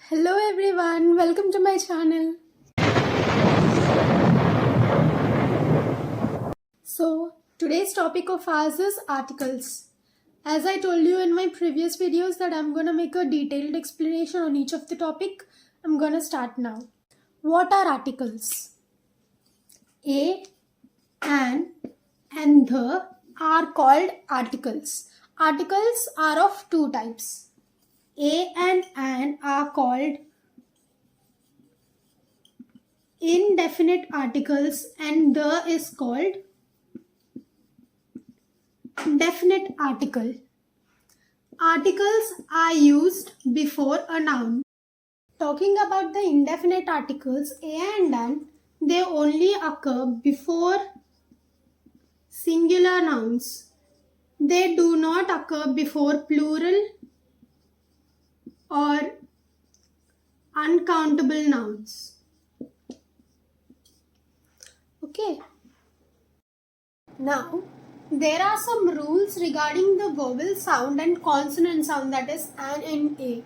Hello everyone, welcome to my channel. So today's topic of ours is articles. As I told you in my previous videos that I'm gonna make a detailed explanation on each of the topic, I'm gonna start now. What are articles? A, an, and the are called articles. Articles are of two types. A and an are called indefinite articles and the is called definite article. Articles are used before a noun. Talking about the indefinite articles a and an, they only occur before singular nouns. They do not occur before plural or uncountable nouns. Okay. Now, there are some rules regarding the vowel sound and consonant sound, that is an and a.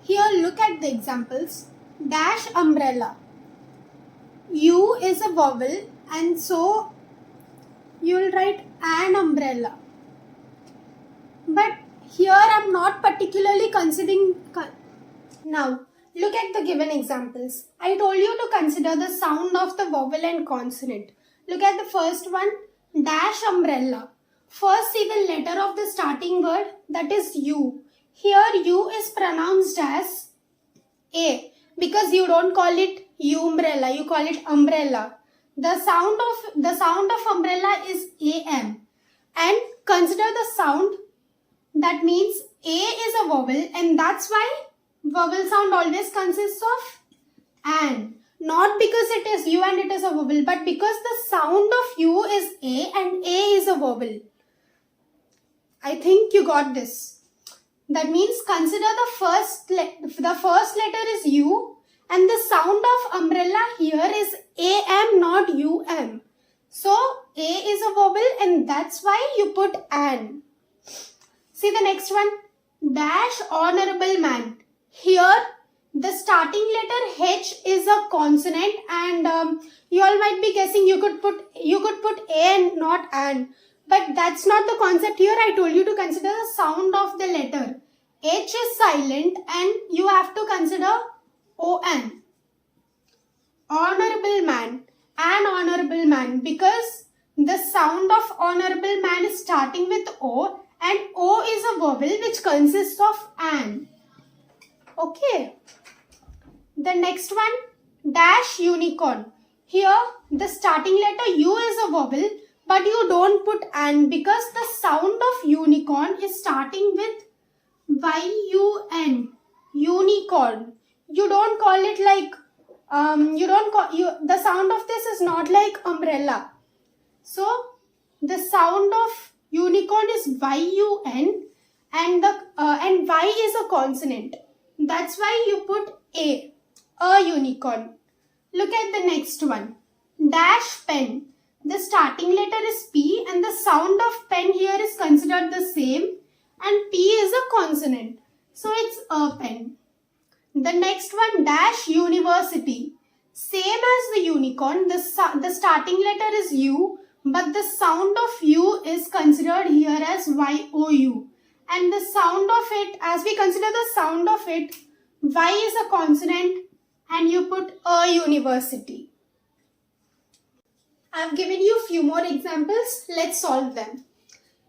Here look at the examples. Dash umbrella. U is a vowel and so you will write an umbrella. But here I am not particularly considering. Now look at the given examples. I told you to consider the sound of the vowel and consonant. Look at the first one. Dash umbrella. First see the letter of the starting word, that is U. Here U is pronounced as A because you don't call it U umbrella, you call it umbrella. The sound of umbrella is AM. And consider the sound, that means A is a vowel and that's why vowel sound always consists of an. Not because it is U and it is a vowel, but because the sound of U is A and A is a vowel. I think you got this. That means consider the first letter is U and the sound of umbrella here is AM, not UM. So A is a vowel and that's why you put an. See the next one. Dash honorable man. Here the starting letter H is a consonant and you all might be guessing you could put A and not an. But that's not the concept here. I told you to consider the sound of the letter. H is silent and you have to consider ON. Honorable man. An honorable man, because the sound of honorable man is starting with O and O is a vowel which consists of an. Okay. The next one, dash unicorn. Here the starting letter U is a vowel but you don't put an because the sound of unicorn is starting with YUN. Unicorn. You don't call it like the sound of this is not like umbrella. So the sound of unicorn is YUN and Y is a consonant. That's why you put A unicorn. Look at the next one. Dash pen. The starting letter is P and the sound of pen here is considered the same and P is a consonant. So it's a pen. The next one, dash university. Same as the unicorn, the starting letter is U but the sound of U is considered here as YOU. And the sound of it, as we consider the sound of it, Y is a consonant and you put a university. I have given you a few more examples. Let's solve them.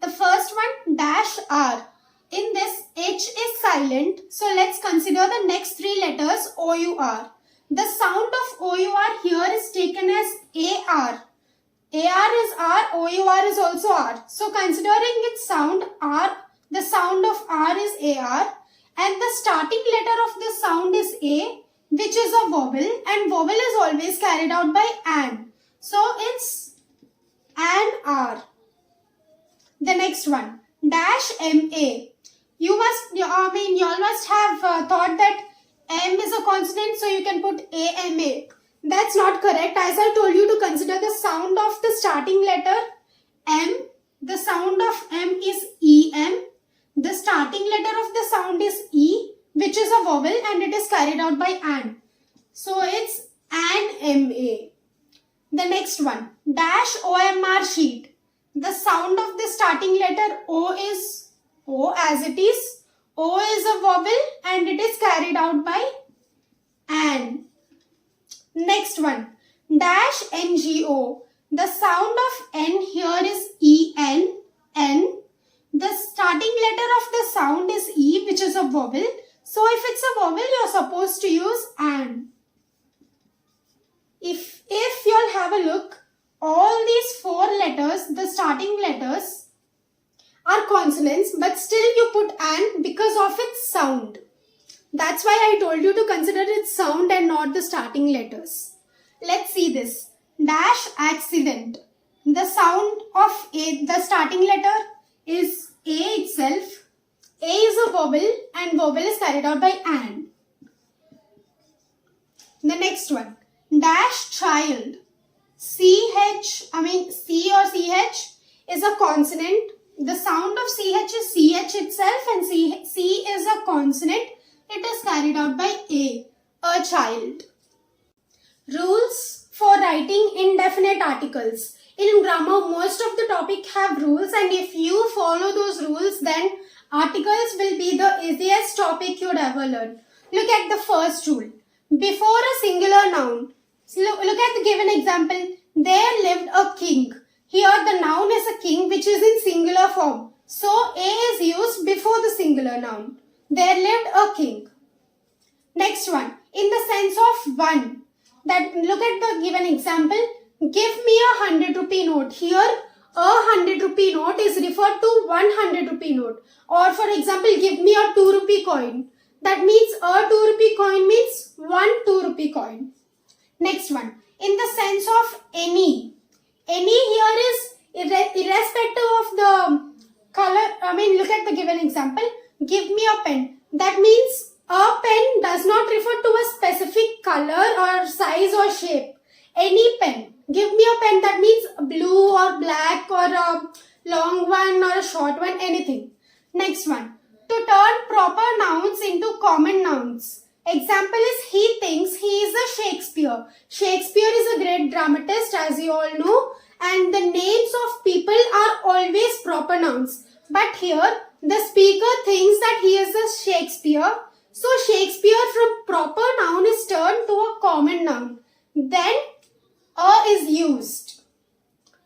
The first one, dash R. In this, H is silent. So let's consider the next three letters OUR. The sound of OUR here is taken as AR. AR is R, OUR is also R. So considering its sound R, the sound of R is AR and the starting letter of the sound is A, which is a vowel and vowel is always carried out by an. So it's an R. The next one, dash MA. You all must have thought that M is a consonant, so you can put AMA. That's not correct. As I told you to consider the sound of the starting letter M. The sound of M is EM. The starting letter of the sound is E which is a vowel and it is carried out by an. So it's an-ma. The next one, dash OMR sheet. The sound of the starting letter O is O as it is. O is a vowel and it is carried out by an. Next one, dash NGO. The sound of N here is EN, N. The starting letter of the sound is E, which is a vowel. So if it's a vowel, you're supposed to use an. If you'll have a look, all these four letters, the starting letters are consonants, but still you put an because of its sound. That's why I told you to consider its sound and not the starting letters. Let's see this. Dash accident. The sound of A, the starting letter is A itself. A is a vowel and vowel is carried out by an. The next one. Dash child. C or CH is a consonant. The sound of CH is CH itself and C is a consonant. It is carried out by a child. Rules for writing indefinite articles. In grammar, most of the topic have rules, and if you follow those rules, then articles will be the easiest topic you'd ever learn. Look at the first rule. Before a singular noun, look at the given example. There lived a king. Here the noun is a king, which is in singular form. So a is used before the singular noun. There lived a king. Next one, in the sense of one. That look at the given example. Give me a 100 rupee note. Here a 100 rupee note is referred to 100 rupee note. Or for example, give me a 2 rupee coin. That means a 2 rupee coin means 1 2 rupee coin. Next one, in the sense of any. Any here is irrespective of the color. Look at the given example. Give me a pen. That means a pen does not refer to a specific color or size or shape. Any pen. Give me a pen, that means blue or black or a long one or a short one, anything. Next one. To turn proper nouns into common nouns. Example is he thinks he is a Shakespeare. Shakespeare is a great dramatist, as you all know, and the names of people are always proper nouns. But here the speaker thinks that he is a Shakespeare. So Shakespeare from proper noun is turned to a common noun. Then a is used.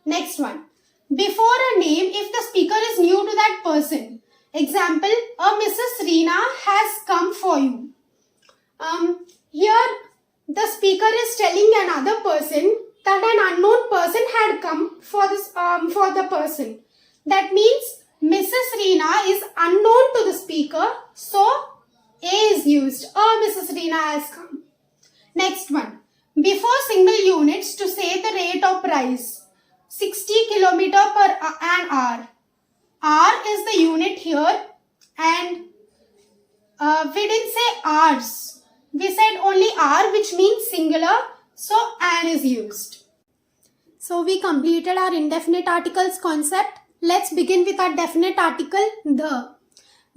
Next one. Before a name, if the speaker is new to that person. Example, a Mrs. Reena has come for you. Here the speaker is telling another person that an unknown person had come for the person. That means Mrs. Reena is unknown to the speaker, so a is used. Mrs. Reena has come. Next one. Before single units, to say the rate of price. 60 km per an hour. R is the unit here, and we didn't say hours. We said only R, which means singular, so an is used. So we completed our indefinite articles concept. Let's begin with our definite article, the.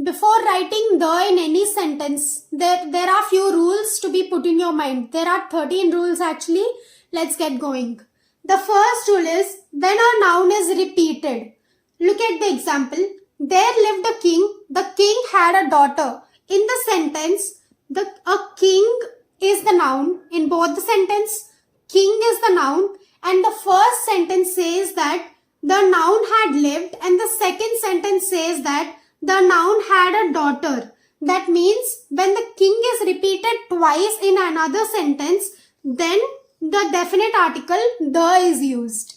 Before writing the in any sentence, there are few rules to be put in your mind. There are 13 rules actually. Let's get going. The first rule is when a noun is repeated. Look at the example. There lived a king. The king had a daughter. In the sentence, a king is the noun. In both the sentence, king is the noun. And the first sentence says that the noun had lived. And the second sentence says that the noun had a daughter. That means when the king is repeated twice in another sentence, then the definite article the is used.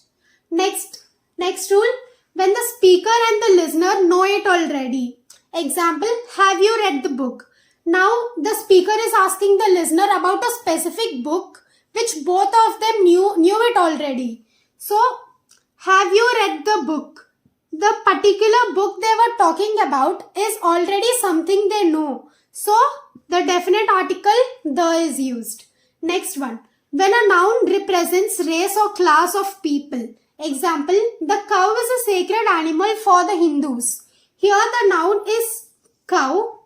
Next rule, when the speaker and the listener know it already. Example, have you read the book? Now the speaker is asking the listener about a specific book which both of them knew it already. So, have you read the book? The particular book they were talking about is already something they know. So, the definite article the is used. Next one. When a noun represents race or class of people. Example, the cow is a sacred animal for the Hindus. Here the noun is cow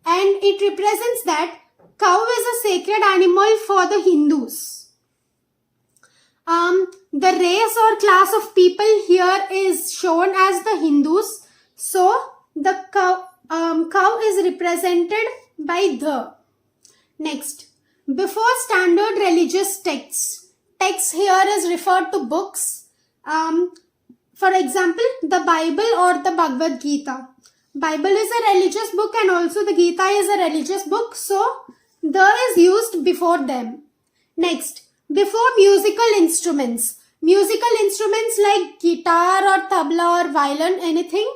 and it represents that cow is a sacred animal for the Hindus. The race or class of people here is shown as the Hindus. So the cow is represented by the. Next, before standard religious texts. Text here is referred to books. For example, the Bible or the Bhagavad Gita. Bible is a religious book and also the Gita is a religious book. So the is used before them. Next, before musical instruments. Musical instruments like guitar or tabla or violin, anything.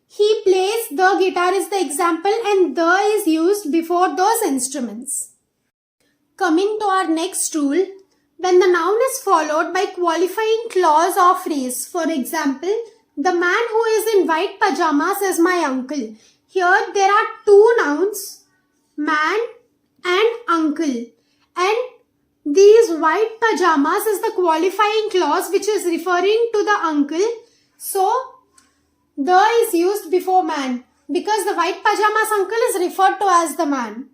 He plays, the guitar is the example and the is used before those instruments. Coming to our next rule, when the noun is followed by qualifying clause or phrase. For example, the man who is in white pajamas is my uncle. Here there are two nouns, man and uncle. And these white pajamas is the qualifying clause which is referring to the uncle. So, the is used before man because the white pajamas uncle is referred to as the man.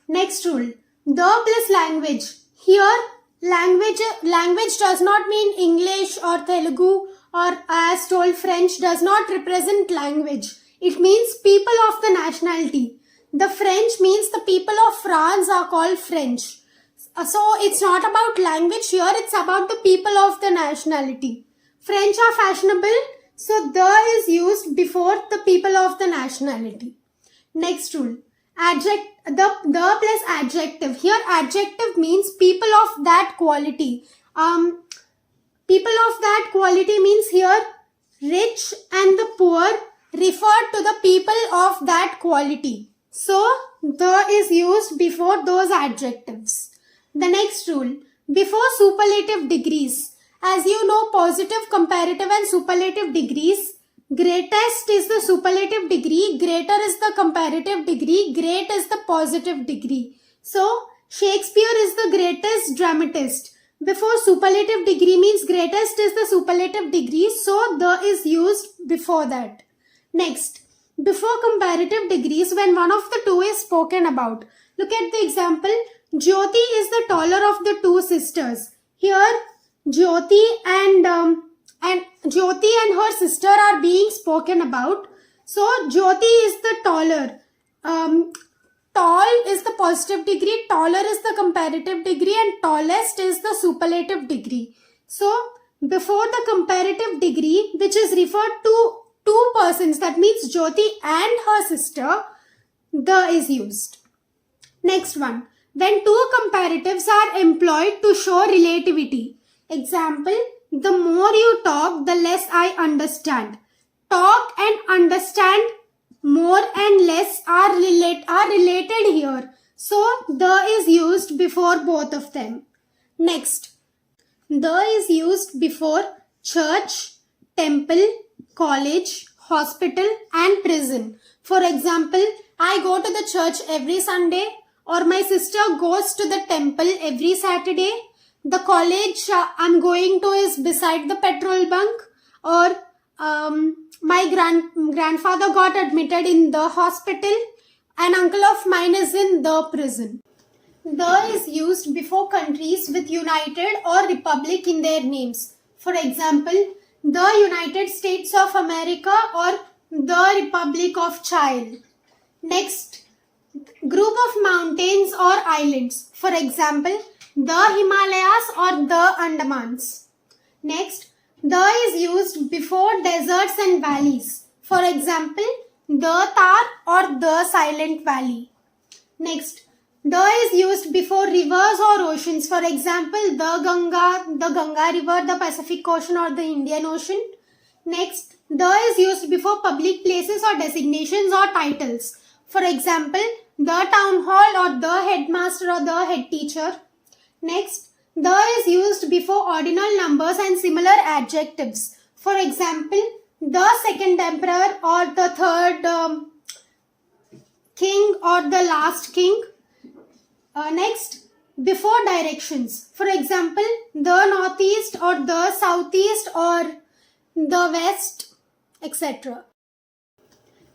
Next rule, the plus language. Here, language does not mean English or Telugu or as told French does not represent language. It means people of the nationality. The French means the people of France are called French. So it's not about language here, it's about the people of the nationality. French are fashionable, so the is used before the people of the nationality. Next rule, the plus adjective. Here adjective means people of that quality. People of that quality means here rich and the poor refer to the people of that quality. So the is used before those adjectives. The next rule, before superlative degrees. As you know, positive, comparative and superlative degrees. Greatest is the superlative degree, greater is the comparative degree, great is the positive degree. So, Shakespeare is the greatest dramatist. Before superlative degree means greatest is the superlative degree, so the is used before that. Next, before comparative degrees when one of the two is spoken about. Look at the example. Jyoti is the taller of the two sisters. Here, Jyoti and her sister are being spoken about. So, Jyoti is the taller. Tall is the positive degree, taller is the comparative degree and tallest is the superlative degree. So, before the comparative degree which is referred to two persons, that means Jyoti and her sister, the is used. Next one. When two comparatives are employed to show relativity. Example, the more you talk, the less I understand. Talk and understand, more and less are related here. So, the is used before both of them. Next, the is used before church, temple, college, hospital and prison. For example, I go to the church every Sunday, or my sister goes to the temple every Saturday. The college I'm going to is beside the petrol bunk, or my grandfather got admitted in the hospital. An uncle of mine is in the prison. The is used before countries with United or Republic in their names. For example, the United States of America or the Republic of Chile. Next, group of mountains or islands. For example, the Himalayas or the Andamans. Next, the is used before deserts and valleys. For example, the Thar or the Silent Valley. Next, the is used before rivers or oceans. For example, the Ganga River, the Pacific Ocean or the Indian Ocean. Next, the is used before public places or designations or titles. For example, the town hall or the headmaster or the head teacher. Next, the is used before ordinal numbers and similar adjectives. For example, the second emperor or the third king or the last king. Next, before directions. For example, the northeast or the southeast or the west, etc.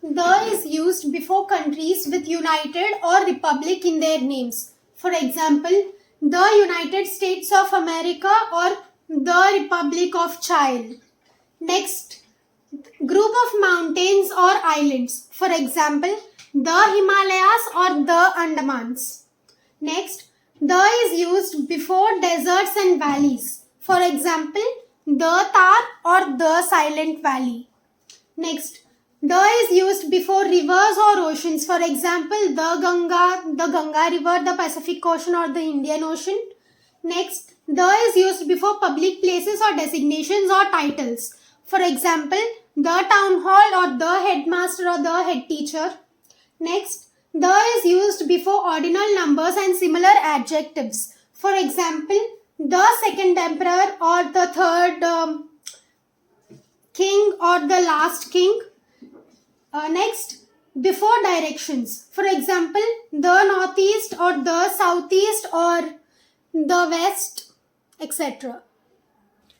The is used before countries with United or Republic in their names. For example, the United States of America or the Republic of Chile. Next, group of mountains or islands. For example, the Himalayas or the Andamans. Next, the is used before deserts and valleys. For example, the Thar or the Silent Valley. Next, the is used before rivers or oceans. For example, the Ganga River, the Pacific Ocean or the Indian Ocean. Next, the is used before public places or designations or titles. For example, the town hall or the headmaster or the head teacher. Next, the is used before ordinal numbers and similar adjectives. For example, the second emperor or the third king or the last king. Next, before directions. For example, the northeast or the southeast or the west, etc.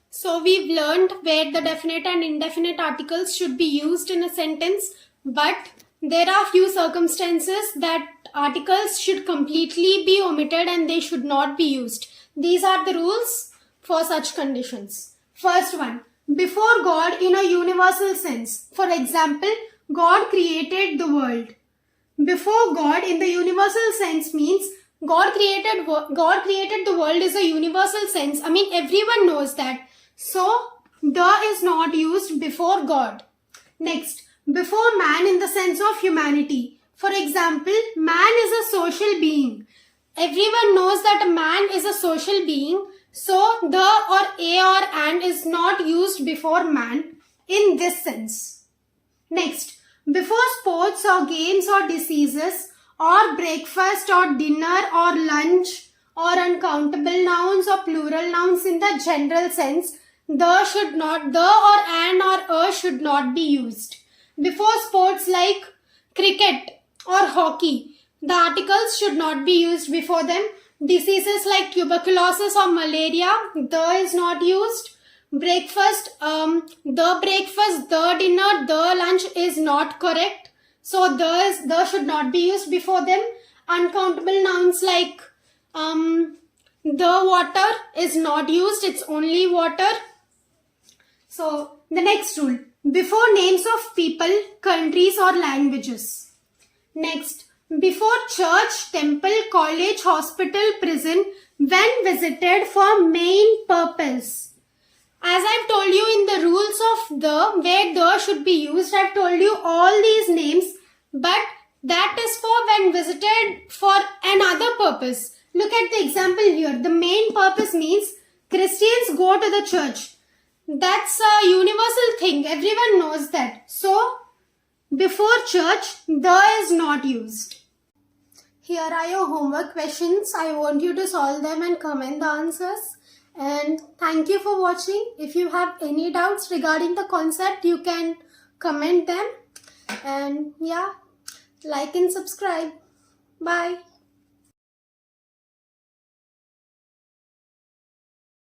So we've learned where the definite and indefinite articles should be used in a sentence, but there are few circumstances that articles should completely be omitted and they should not be used. These are the rules for such conditions. First one, before God in a universal sense. For example, God created the world. Before God in the universal sense means God created the world is a universal sense. I mean, everyone knows that. So, the is not used before God. Next, before man in the sense of humanity. For example, man is a social being. Everyone knows that a man is a social being. So, the or a or and is not used before man in this sense. Next, before sports or games or diseases or breakfast or dinner or lunch or uncountable nouns or plural nouns in the general sense, the or an or a should not be used. Before sports like cricket or hockey, the articles should not be used before them. Diseases like tuberculosis or malaria, the is not used. Breakfast, the dinner, the lunch is not correct. So the should not be used before them. Uncountable nouns like the water is not used. It's only water. So the next rule, before names of people, countries or languages. Next, before church, temple, college, hospital, prison, when visited for main purpose. As I've told you in the rules of the, where the should be used, I've told you all these names, but that is for when visited for another purpose. Look at the example here. The main purpose means Christians go to the church. That's a universal thing. Everyone knows that. So, before church, the is not used. Here are your homework questions. I want you to solve them and comment the answers. And thank you for watching. If you have any doubts regarding the concept, you can comment them. And yeah, like and subscribe. Bye.